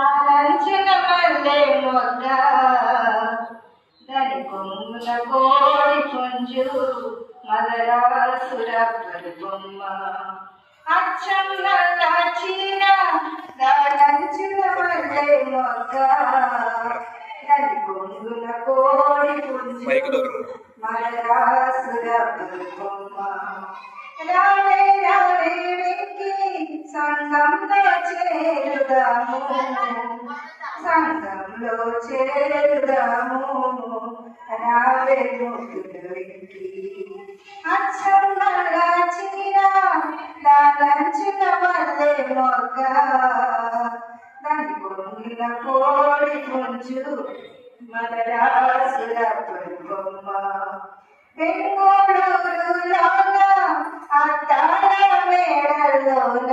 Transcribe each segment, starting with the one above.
తాళంచిన మల్లె మొగ్గ దాని కొమ్మున కోడి పుంజు మదరాసురబ్బరి బొమ్మ అచ్చం నల్ల చీర దాళంచిన మల్లె మొగ్గ దాని కొమ్మున కోడి పుంజు మదరాసురబ్బరి బొమ్మ రావే రావే వెక్కి సంగంలో చేరుదాము సంగంలో చేరుదాము రావే ముగ్గురు వెక్కి అచ్చం నల్ల చీర దాలంచిన మల్లె మొగ్గ దాని పొంగిన కోడి పుంజు మదరాసురబ్బరి బొమ్మ బెంగళూరులోన అద్దాల మేడలోన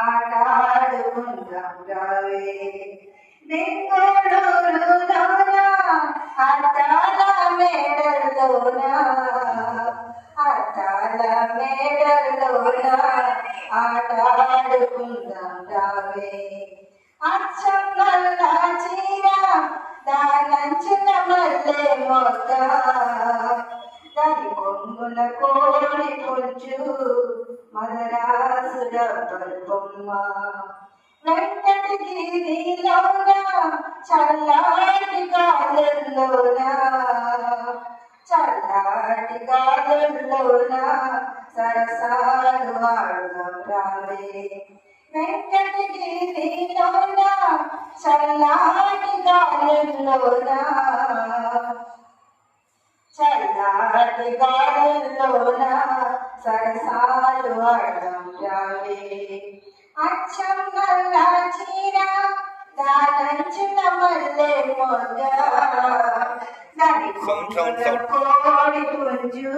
ఆటాడుకుందాం రావే బెంగళూరులోన అద్దాల మేడలోన ఆటాడుకుందాం రావే అచ్చం నల్ల చీర దానంచిన మల్లె మొగ్గ దాని పొంగుల కోడి పుంజు మదరాసురబ్బరి బొమ్మ వెంకటగిరిలోన చల్లాటి గాలుల్లోన సరసాలు ఆడుదాం రావే వెంకటగిరిలోన చల్లాటి గాలుల్లోన సరసాలు ఆడుదాం రావే అచ్చం నల్ల చీర దానంచిన మల్లె మొగ్గ దాని కోడి పుంజు